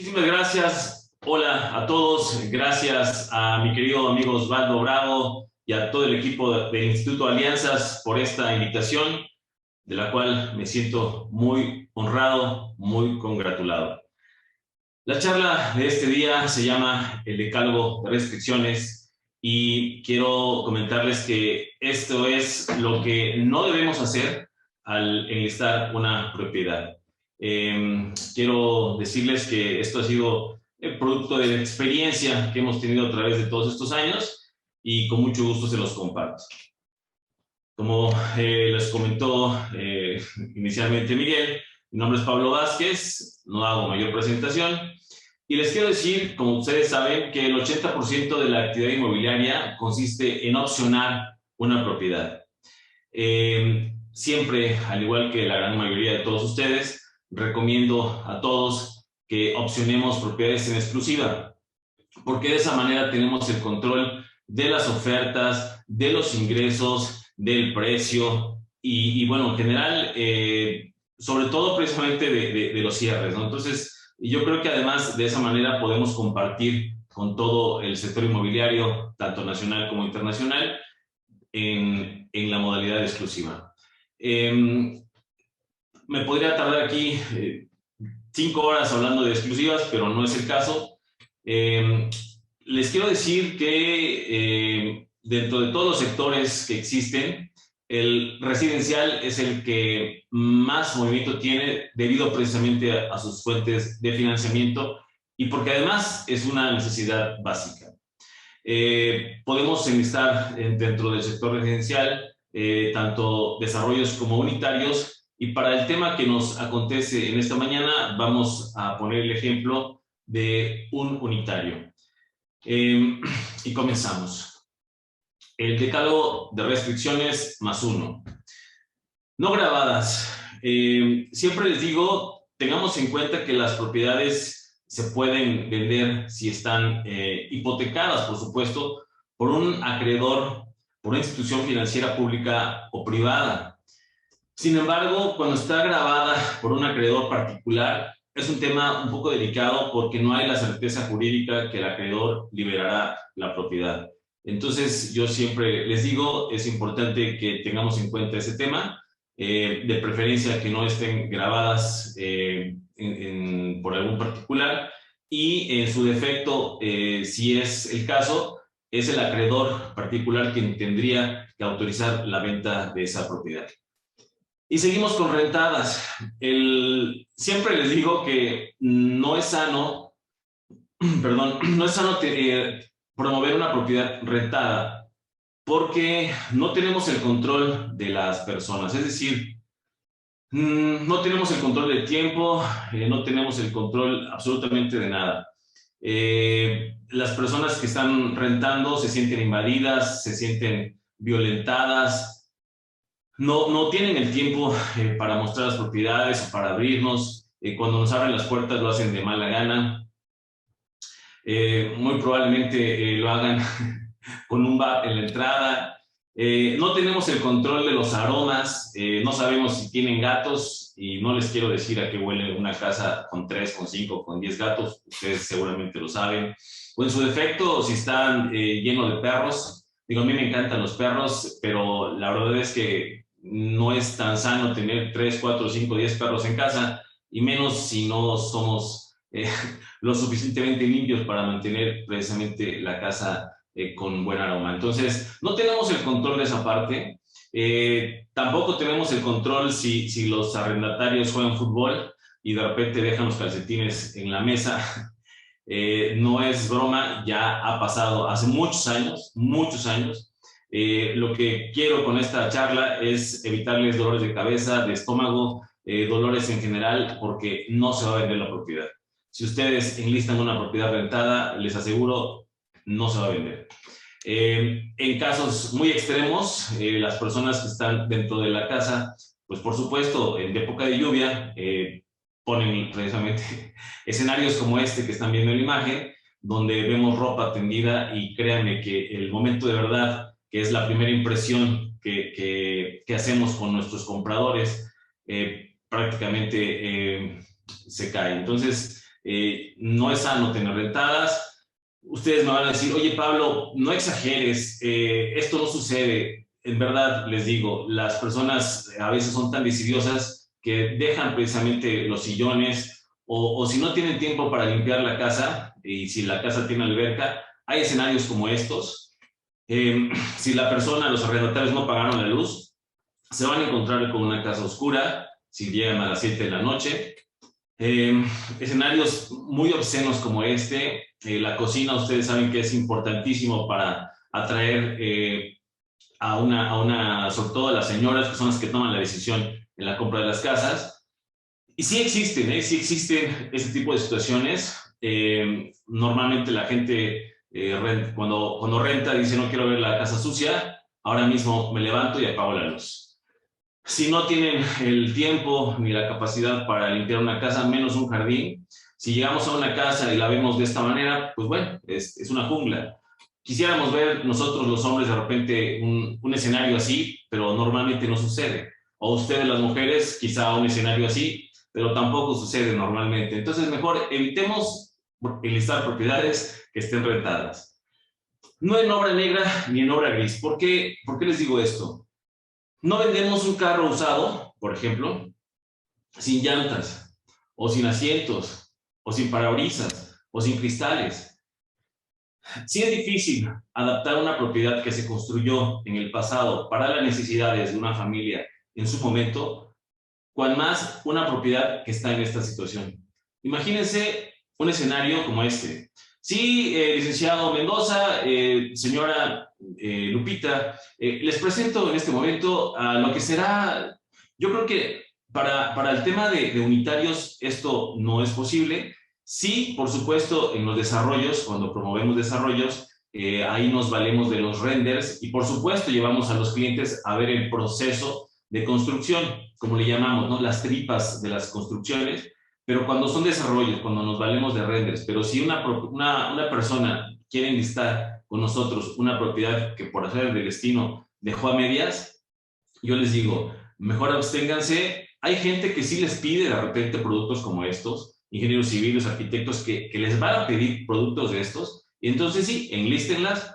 Muchísimas gracias. Hola a todos. Gracias a mi querido amigo Osvaldo Bravo y a todo el equipo del Instituto Alianzas por esta invitación, de la cual me siento muy honrado, muy congratulado. La charla de este día se llama El Decálogo de Restricciones y quiero comentarles que esto es lo que no debemos hacer al enlistar una propiedad. Quiero decirles que esto ha sido el producto de la experiencia que hemos tenido a través de todos estos años y con mucho gusto se los comparto. Como les comentó inicialmente Miguel, mi nombre es Pablo Vázquez, no hago mayor presentación y les quiero decir, como ustedes saben, que el 80% de la actividad inmobiliaria consiste en opcionar una propiedad. Siempre, al igual que la gran mayoría de todos ustedes, recomiendo a todos que opcionemos propiedades en exclusiva, porque de esa manera tenemos el control de las ofertas, de los ingresos, del precio y bueno, en general, sobre todo precisamente de los cierres, ¿no? Entonces, yo creo que además de esa manera podemos compartir con todo el sector inmobiliario, tanto nacional como internacional, en la modalidad exclusiva. Me podría tardar aquí 5 horas hablando de exclusivas, pero no es el caso. Les quiero decir que dentro de todos los sectores que existen, el residencial es el que más movimiento tiene debido precisamente a sus fuentes de financiamiento y porque además es una necesidad básica. Podemos enlistar dentro del sector residencial tanto desarrollos como unitarios y para el tema que nos acontece en esta mañana vamos a poner el ejemplo de un unitario. Y comenzamos. El decálogo de restricciones +1. No grabadas. Siempre les digo, tengamos en cuenta que las propiedades se pueden vender si están hipotecadas, por supuesto, por un acreedor, por una institución financiera pública o privada. Sin embargo, cuando está grabada por un acreedor particular, es un tema un poco delicado porque no hay la certeza jurídica que el acreedor liberará la propiedad. Entonces, yo siempre les digo, es importante que tengamos en cuenta ese tema, de preferencia que no estén grabadas por algún particular y en su defecto, si es el caso, es el acreedor particular quien tendría que autorizar la venta de esa propiedad. Y seguimos con rentadas. Siempre les digo que no es sano, perdón, no es sano promover una propiedad rentada porque no tenemos el control de las personas. Es decir, no tenemos el control del tiempo, no tenemos el control absolutamente de nada. Las personas que están rentando se sienten invadidas, se sienten violentadas, no tienen el tiempo para mostrar las propiedades o para abrirnos. Cuando nos abren las puertas lo hacen de mala gana. Muy probablemente lo hagan con un bar en la entrada. No tenemos el control de los aromas. No sabemos si tienen gatos y no les quiero decir a qué huele una casa con 3, con 5, con 10 gatos. Ustedes seguramente lo saben. O en su defecto, si están llenos de perros. Digo, a mí me encantan los perros, pero la verdad es que no es tan sano tener 3, 4, 5, 10 perros en casa, y menos si no somos lo suficientemente limpios para mantener precisamente la casa con buen aroma. Entonces, no tenemos el control de esa parte. Tampoco tenemos el control si los arrendatarios juegan fútbol y de repente dejan los calcetines en la mesa. No es broma, ya ha pasado hace muchos años, muchos años. Lo que quiero con esta charla es evitarles dolores de cabeza, de estómago, dolores en general, porque no se va a vender la propiedad. Si ustedes enlistan una propiedad rentada, les aseguro, no se va a vender. En casos muy extremos, las personas que están dentro de la casa, pues por supuesto, en época de lluvia, ponen precisamente escenarios como este que están viendo en la imagen, donde vemos ropa tendida y créanme que el momento de verdad, que es la primera impresión que hacemos con nuestros compradores, prácticamente se cae. Entonces, no es sano tener rentadas. Ustedes me van a decir, oye Pablo, no exageres, esto no sucede. En verdad, les digo, las personas a veces son tan decidiosas que dejan precisamente los sillones o si no tienen tiempo para limpiar la casa y si la casa tiene alberca, hay escenarios como estos. Si la persona, los arrendatarios no pagaron la luz, se van a encontrar con una casa oscura si llegan a las 7 de la noche. Escenarios muy obscenos como este. La cocina, ustedes saben que es importantísimo para atraer sobre todo a las señoras, que son las que toman la decisión en la compra de las casas. Y sí existen ese tipo de situaciones. Normalmente la gente cuando renta dice no quiero ver la casa sucia, ahora mismo me levanto y apago la luz. Si no tienen el tiempo ni la capacidad para limpiar una casa, menos un jardín, si llegamos a una casa y la vemos de esta manera, pues bueno, es una jungla. Quisiéramos ver nosotros los hombres de repente un escenario así, pero normalmente no sucede. O ustedes las mujeres, quizá un escenario así, pero tampoco sucede normalmente. Entonces mejor evitemos enlistar propiedades que estén rentadas. No en obra negra ni en obra gris. ¿Por qué les digo esto? No vendemos un carro usado, por ejemplo, sin llantas, o sin asientos, o sin parabrisas, o sin cristales. Sí es difícil adaptar una propiedad que se construyó en el pasado para las necesidades de una familia en su momento, cual más una propiedad que está en esta situación. Imagínense un escenario como este. Sí, licenciado Mendoza, señora Lupita, les presento en este momento a lo que será, yo creo que para el tema de unitarios esto no es posible. Sí, por supuesto, en los desarrollos, cuando promovemos desarrollos, ahí nos valemos de los renders y por supuesto llevamos a los clientes a ver el proceso de construcción, como le llamamos, ¿no? Las tripas de las construcciones, pero cuando son desarrollos, cuando nos valemos de renders, pero si una persona quiere enlistar con nosotros una propiedad que por hacer el destino dejó a medias, yo les digo, mejor absténganse. Hay gente que sí les pide de repente productos como estos, ingenieros civiles, arquitectos que les van a pedir productos de estos, y entonces sí, enlístenlas.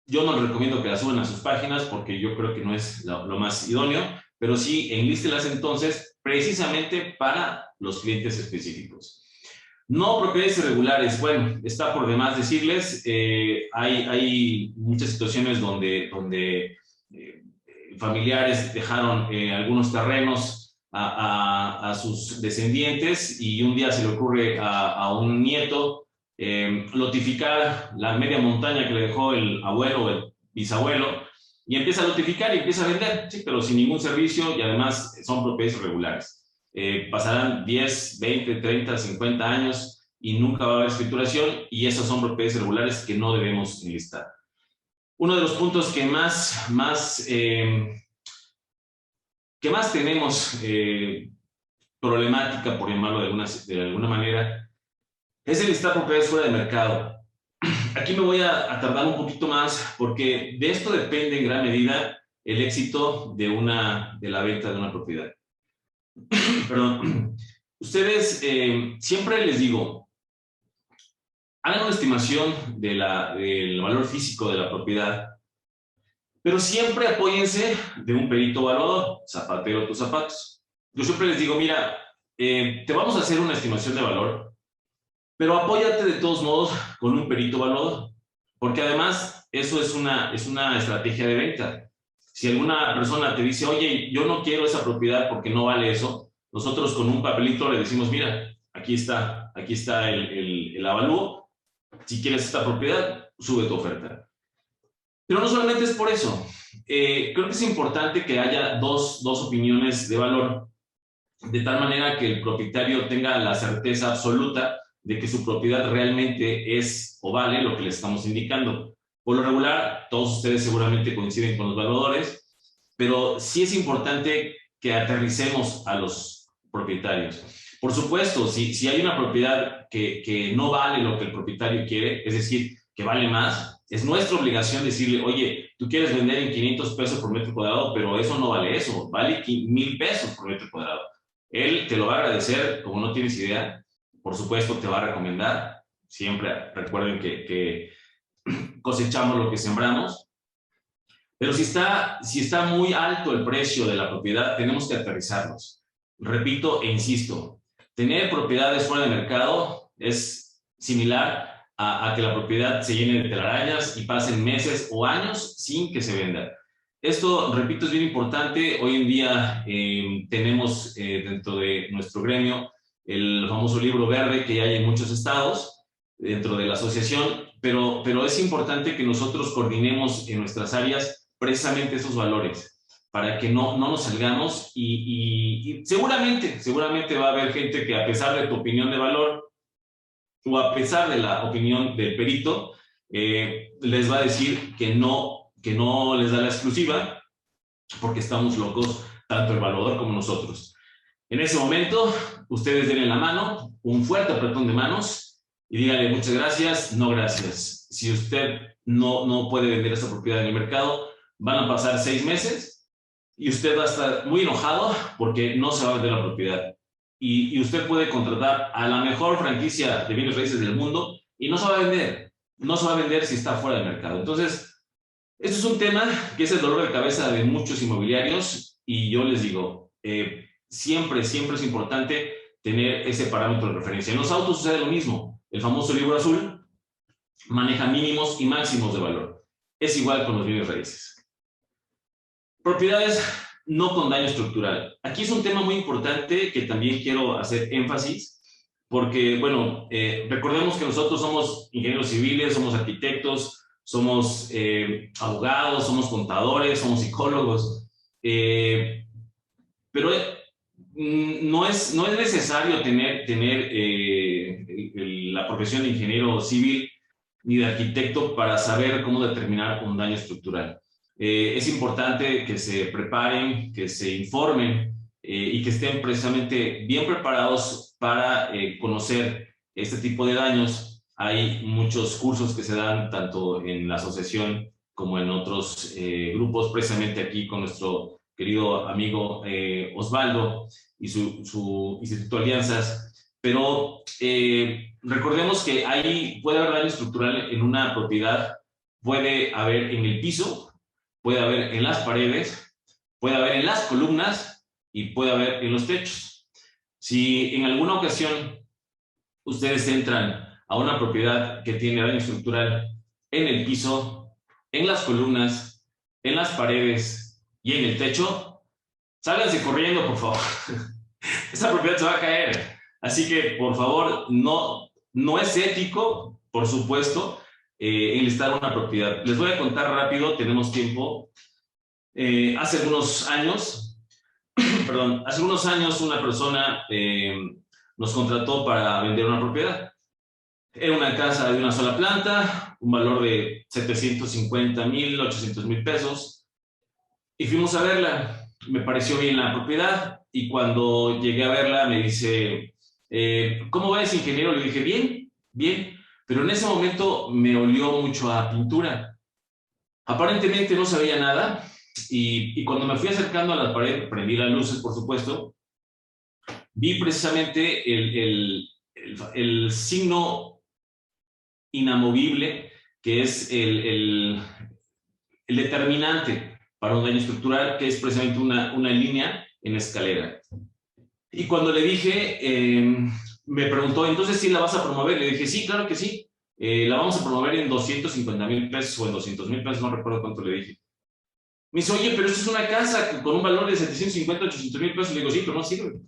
Yo no les recomiendo que las suban a sus páginas porque yo creo que no es lo más idóneo, pero sí enlístenlas entonces precisamente para los clientes específicos. No propiedades irregulares, bueno, está por demás decirles, hay muchas situaciones donde familiares dejaron algunos terrenos a sus descendientes y un día se le ocurre a un nieto lotificar la media montaña que le dejó el abuelo o el bisabuelo y empieza a lotificar y empieza a vender, sí, pero sin ningún servicio y además son propiedades irregulares. Pasarán 10, 20, 30, 50 años y nunca va a haber escrituración y esas son propiedades irregulares que no debemos enlistar. Uno de los puntos que más tenemos problemática, por llamarlo de alguna manera, es el listar propiedades fuera de mercado. Aquí me voy a tardar un poquito más porque de esto depende en gran medida el éxito de la venta de una propiedad. Perdón. Ustedes, siempre les digo, hagan una estimación del valor físico de la propiedad, pero siempre apóyense de un perito evaluador, zapatero a tus zapatos. Yo siempre les digo, mira, te vamos a hacer una estimación de valor, pero apóyate de todos modos con un perito evaluador, porque además eso es una estrategia de venta. Si alguna persona te dice, oye, yo no quiero esa propiedad porque no vale eso, nosotros con un papelito le decimos, mira, aquí está el avalúo, si quieres esta propiedad, sube tu oferta. Pero no solamente es por eso. Creo que es importante que haya dos opiniones de valor, de tal manera que el propietario tenga la certeza absoluta de que su propiedad realmente es o vale lo que le estamos indicando. Por lo regular, todos ustedes seguramente coinciden con los valuadores, pero sí es importante que aterricemos a los propietarios. Por supuesto, si hay una propiedad que no vale lo que el propietario quiere, es decir, que vale más, es nuestra obligación decirle, oye, tú quieres vender en 500 pesos por metro cuadrado, pero eso no vale eso, vale 1,000 pesos por metro cuadrado. Él te lo va a agradecer como no tienes idea, por supuesto te va a recomendar. Siempre recuerden que cosechamos lo que sembramos. Pero si está muy alto el precio de la propiedad, tenemos que aterrizarlos. Repito e insisto, tener propiedades fuera de mercado es similar a que la propiedad se llene de telarañas y pasen meses o años sin que se venda. Esto, repito, es bien importante. Hoy en día tenemos dentro de nuestro gremio el famoso libro verde que hay en muchos estados dentro de la asociación, pero es importante que nosotros coordinemos en nuestras áreas precisamente esos valores para que no nos salgamos y seguramente va a haber gente que a pesar de tu opinión de valor o a pesar de la opinión del perito, les va a decir que no les da la exclusiva porque estamos locos, tanto el valuador como nosotros. En ese momento, ustedes denle la mano, un fuerte apretón de manos y díganle muchas gracias, no gracias. Si usted no puede vender esa propiedad en el mercado, van a pasar 6 meses y usted va a estar muy enojado porque no se va a vender la propiedad. Y usted puede contratar a la mejor franquicia de bienes raíces del mundo y no se va a vender. No se va a vender si está fuera del mercado. Entonces, esto es un tema que es el dolor de cabeza de muchos inmobiliarios y yo les digo, siempre es importante tener ese parámetro de referencia. En los autos sucede lo mismo. El famoso libro azul maneja mínimos y máximos de valor. Es igual con los bienes raíces. Propiedades no con daño estructural. Aquí es un tema muy importante que también quiero hacer énfasis, porque, bueno, recordemos que nosotros somos ingenieros civiles, somos arquitectos, somos abogados, somos contadores, somos psicólogos, pero no es necesario tener la profesión de ingeniero civil ni de arquitecto para saber cómo determinar un daño estructural. Es importante que se preparen, que se informen y que estén precisamente bien preparados para conocer este tipo de daños. Hay muchos cursos que se dan tanto en la asociación como en otros grupos, precisamente aquí con nuestro querido amigo Osvaldo y su Instituto Alianzas. Pero recordemos que ahí puede haber daño estructural en una propiedad, puede haber en el piso, puede haber en las paredes, puede haber en las columnas y puede haber en los techos. Si en alguna ocasión ustedes entran a una propiedad que tiene daño estructural en el piso, en las columnas, en las paredes y en el techo, sálganse corriendo, por favor. Esa propiedad se va a caer. Así que, por favor, no es ético, por supuesto, enlistar una propiedad. Les voy a contar rápido, tenemos tiempo. Hace algunos años una persona nos contrató para vender una propiedad. Era una casa de una sola planta, un valor de 750,000, 800,000 pesos. Y fuimos a verla. Me pareció bien la propiedad y cuando llegué a verla me dice, ¿cómo ves, ingeniero? Le dije, bien. Pero en ese momento me olió mucho a pintura. Aparentemente no sabía nada y cuando me fui acercando a la pared, prendí las luces, por supuesto, vi precisamente el signo inamovible que es el determinante para un daño estructural, que es precisamente una línea en escalera. Y cuando le dije, me preguntó, ¿entonces sí la vas a promover? Le dije, sí, claro que sí. La vamos a promover en 250,000 pesos o en 200,000 pesos, no recuerdo cuánto le dije. Me dice, oye, pero esto es una casa con un valor de 750, 800,000 pesos. Le digo, sí, pero no sirve.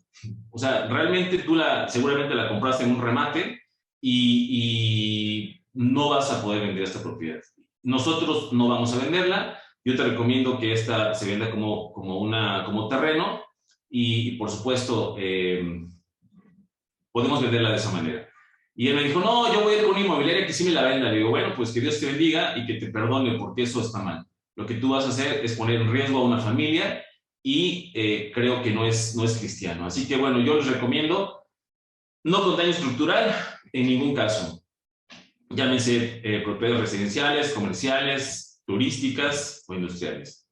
O sea, realmente tú seguramente la compraste en un remate y no vas a poder vender esta propiedad. Nosotros no vamos a venderla. Yo te recomiendo que esta se venda como terreno y por supuesto, podemos venderla de esa manera. Y él me dijo, no, yo voy a ir con una inmobiliaria que sí me la venda. Le digo, bueno, pues que Dios te bendiga y que te perdone porque eso está mal. Lo que tú vas a hacer es poner en riesgo a una familia y creo que no es cristiano. Así que bueno, yo les recomiendo no con daño estructural en ningún caso. Llámense propiedades residenciales, comerciales, turísticas o industriales.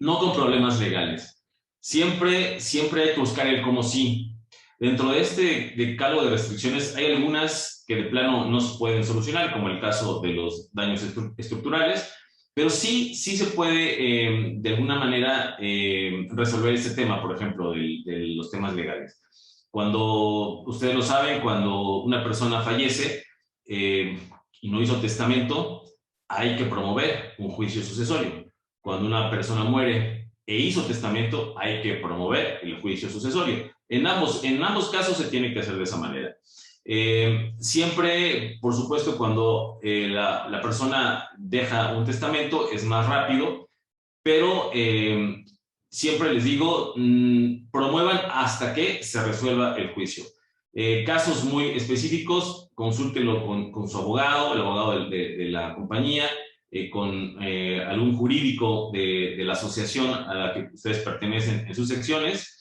No con problemas legales. Siempre hay que buscar el cómo sí. Dentro de este decálogo de restricciones hay algunas que de plano no se pueden solucionar, como el caso de los daños estructurales, pero sí se puede de alguna manera resolver este tema, por ejemplo, de los temas legales. Cuando, ustedes lo saben, cuando una persona fallece y no hizo testamento, hay que promover un juicio sucesorio. Cuando una persona muere e hizo testamento, hay que promover el juicio sucesorio. En ambos casos se tiene que hacer de esa manera. Siempre, por supuesto, cuando la persona deja un testamento es más rápido, pero siempre les digo, promuevan hasta que se resuelva el juicio. Casos muy específicos, consúltenlo con su abogado, el abogado de la compañía, con algún jurídico de la asociación a la que ustedes pertenecen en sus secciones,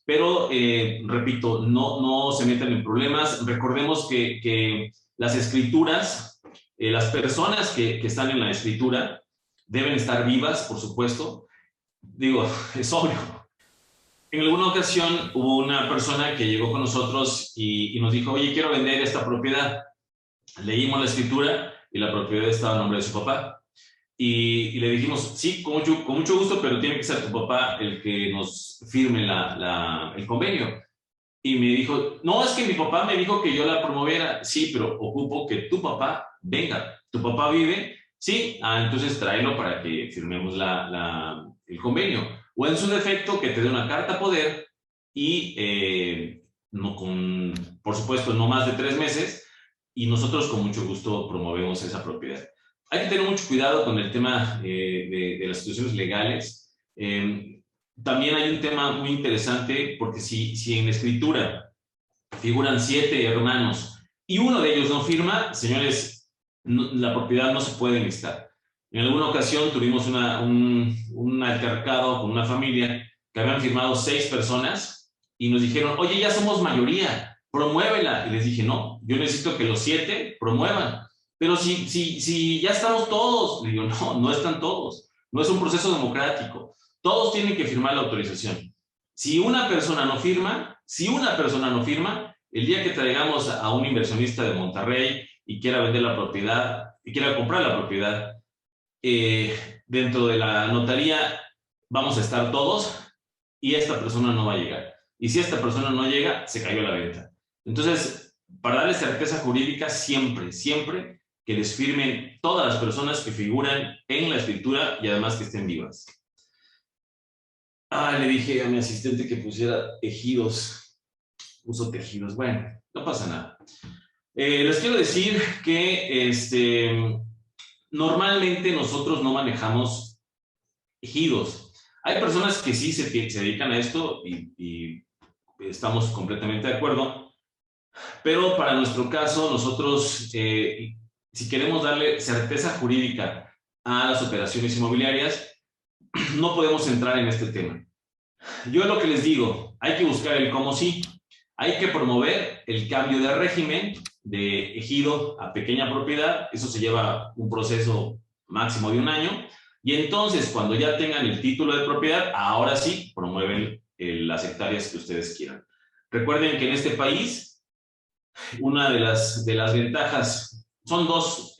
pero repito, no se metan en problemas. Recordemos que las escrituras, las personas que están en la escritura deben estar vivas, por supuesto. Digo, es obvio. En alguna ocasión hubo una persona que llegó con nosotros y nos dijo, oye, quiero vender esta propiedad. Leímos la escritura y la propiedad estaba a nombre de su papá. Y le dijimos, sí, con mucho gusto, pero tiene que ser tu papá el que nos firme el convenio. Y me dijo, no, es que mi papá me dijo que yo la promoviera. Sí, pero ocupo que tu papá venga. ¿Tu papá vive? Sí, entonces tráelo para que firmemos el convenio. O en su defecto, que te dé una carta poder y, por supuesto, no más de 3 meses, y nosotros con mucho gusto promovemos esa propiedad. Hay que tener mucho cuidado con el tema de las situaciones legales. También hay un tema muy interesante, porque si en la escritura figuran 7 hermanos y uno de ellos no firma, señores, la propiedad no se puede enlistar. En alguna ocasión tuvimos un altercado con una familia que habían firmado 6 personas y nos dijeron, oye, ya somos mayoría, promuévela. Y les dije, no, yo necesito que los 7 promuevan. Pero si ya estamos todos, le digo, no están todos. No es un proceso democrático. Todos tienen que firmar la autorización. Si una persona no firma, el día que traigamos a un inversionista de Monterrey y quiera vender la propiedad, y quiera comprar la propiedad, dentro de la notaría vamos a estar todos y esta persona no va a llegar. Y si esta persona no llega, se cayó la venta. Entonces, para darles certeza jurídica, siempre que les firmen todas las personas que figuran en la escritura y además que estén vivas. Le dije a mi asistente que pusiera tejidos. Uso tejidos. Bueno, no pasa nada. Les quiero decir que normalmente nosotros no manejamos ejidos. Hay personas que sí se dedican a esto y estamos completamente de acuerdo, pero para nuestro caso, nosotros, si queremos darle certeza jurídica a las operaciones inmobiliarias, no podemos entrar en este tema. Yo lo que les digo, hay que buscar el cómo sí. Hay que promover el cambio de régimen de ejido a pequeña propiedad. Eso se lleva un proceso máximo de 1 año. Y entonces, cuando ya tengan el título de propiedad, ahora sí promueven las hectáreas que ustedes quieran. Recuerden que en este país, una de las ventajas son 2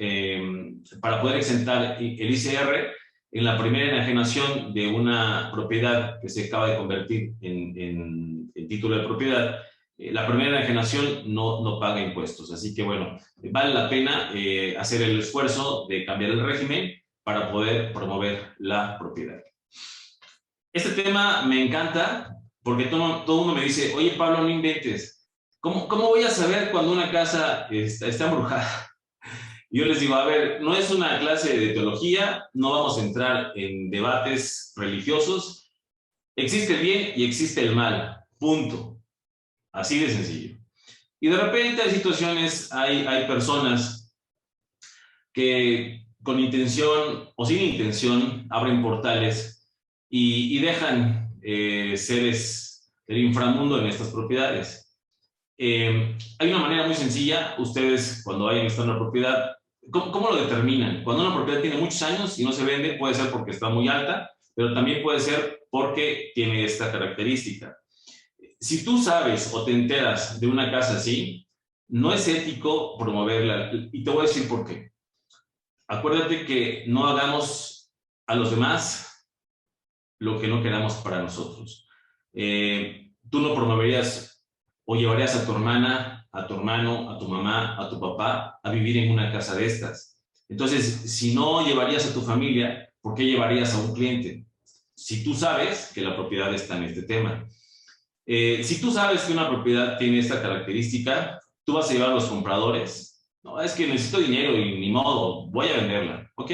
para poder exentar el ICR. En la primera enajenación de una propiedad que se acaba de convertir en título de propiedad, la primera enajenación no paga impuestos. Así que, bueno, vale la pena hacer el esfuerzo de cambiar el régimen para poder promover la propiedad. Este tema me encanta porque todo el mundo me dice, oye, Pablo, no inventes. ¿Cómo voy a saber cuando una casa está embrujada? Yo les digo, a ver, no es una clase de teología, no vamos a entrar en debates religiosos. Existe el bien y existe el mal, punto. Así de sencillo. Y de repente hay situaciones, hay personas que con intención o sin intención abren portales y dejan seres del inframundo en estas propiedades. Hay una manera muy sencilla. Ustedes, cuando vayan a estar en una propiedad, ¿cómo lo determinan? Cuando una propiedad tiene muchos años y no se vende, puede ser porque está muy alta, pero también puede ser porque tiene esta característica. Si tú sabes o te enteras de una casa así, no es ético promoverla. Y te voy a decir por qué. Acuérdate que no hagamos a los demás lo que no queramos para nosotros. Tú no promoverías o llevarías a tu hermana, a tu hermano, a tu mamá, a tu papá a vivir en una casa de estas. Entonces, si no llevarías a tu familia, ¿por qué llevarías a un cliente? Si tú sabes que la propiedad está en este tema. Si tú sabes que una propiedad tiene esta característica, tú vas a llevar a los compradores. No, es que necesito dinero y ni modo, voy a venderla. ¿Ok?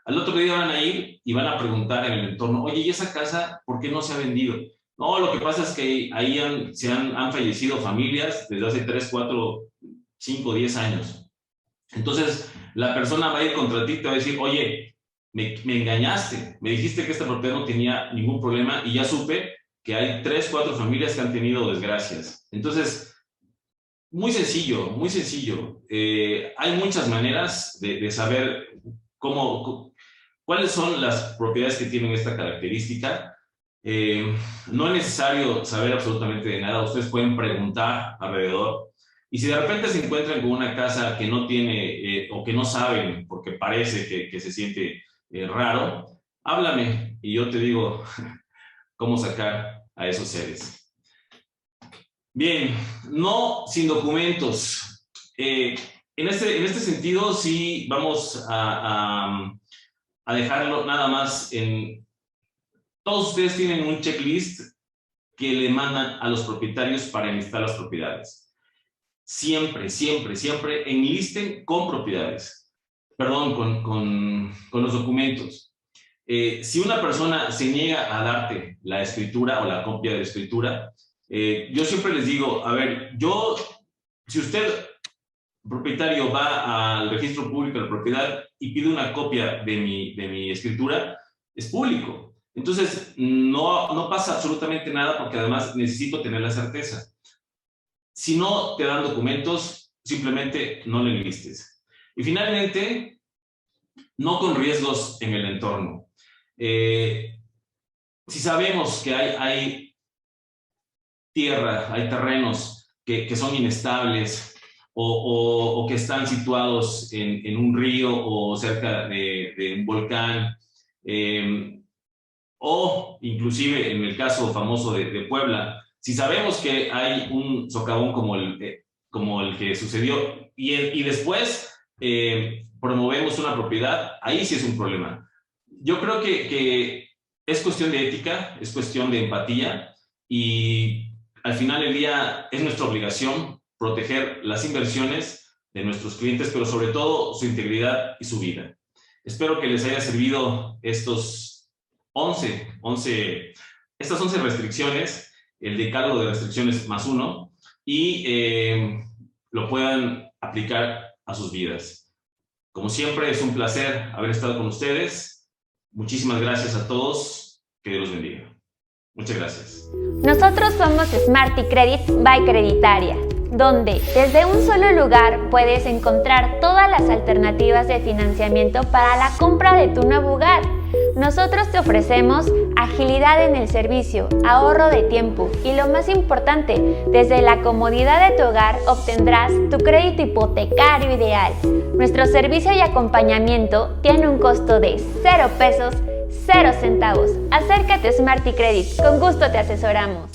Al otro día van a ir y van a preguntar en el entorno, oye, ¿y esa casa por qué no se ha vendido? No, lo que pasa es que ahí han fallecido familias desde hace 3, 4, 5, 10 años. Entonces, la persona va a ir contra ti y te va a decir, oye, me engañaste, me dijiste que esta propiedad no tenía ningún problema y ya supe que hay 3, 4 familias que han tenido desgracias. Entonces, muy sencillo, muy sencillo. Hay muchas maneras de saber cuáles son las propiedades que tienen esta característica. No es necesario saber absolutamente de nada. Ustedes pueden preguntar alrededor. Y si de repente se encuentran con una casa que no tiene o que no saben porque parece que se siente raro, háblame y yo te digo cómo sacar a esos seres. Bien, no sin documentos. En este sentido, sí vamos a dejarlo nada más en... Todos ustedes tienen un checklist que le mandan a los propietarios para enlistar las propiedades. Siempre, siempre, siempre enlisten con propiedades. Perdón, con los documentos. Si una persona se niega a darte la escritura o la copia de la escritura, yo siempre les digo, a ver, si usted, propietario, va al registro público de la propiedad y pide una copia de mi escritura, es público. Entonces, no pasa absolutamente nada porque además necesito tener la certeza. Si no te dan documentos, simplemente no lo enlistes. Y finalmente, no con riesgos en el entorno. Si sabemos que hay tierra, hay terrenos que son inestables o que están situados en un río o cerca de un volcán, o inclusive en el caso famoso de Puebla, si sabemos que hay un socavón como el que sucedió y después promovemos una propiedad, ahí sí es un problema. Yo creo que es cuestión de ética, es cuestión de empatía y al final del día es nuestra obligación proteger las inversiones de nuestros clientes, pero sobre todo su integridad y su vida. Espero que les haya servido estas 11 restricciones, el decálogo de restricciones +1, y lo puedan aplicar a sus vidas. Como siempre, es un placer haber estado con ustedes. Muchísimas gracias a todos. Que Dios los bendiga. Muchas gracias. Nosotros somos Smarty Credit by Creditaria, donde desde un solo lugar puedes encontrar todas las alternativas de financiamiento para la compra de tu nuevo hogar. Nosotros te ofrecemos agilidad en el servicio, ahorro de tiempo y lo más importante, desde la comodidad de tu hogar obtendrás tu crédito hipotecario ideal. Nuestro servicio y acompañamiento tiene un costo de 0 pesos, 0 centavos. Acércate a Smarty Credit, con gusto te asesoramos.